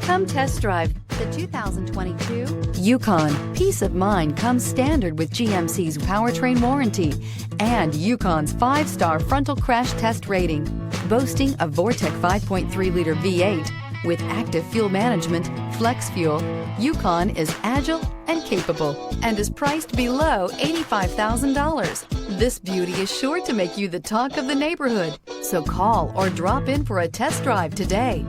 Come test drive the 2022 Yukon. Peace of mind comes standard with GMC's powertrain warranty and Yukon's 5-star frontal crash test rating. Boasting a Vortec 5.3-liter V8 with active fuel management, flex fuel, Yukon is agile and capable and is priced below $85,000. This beauty is sure to make you the talk of the neighborhood. So call or drop in for a test drive today.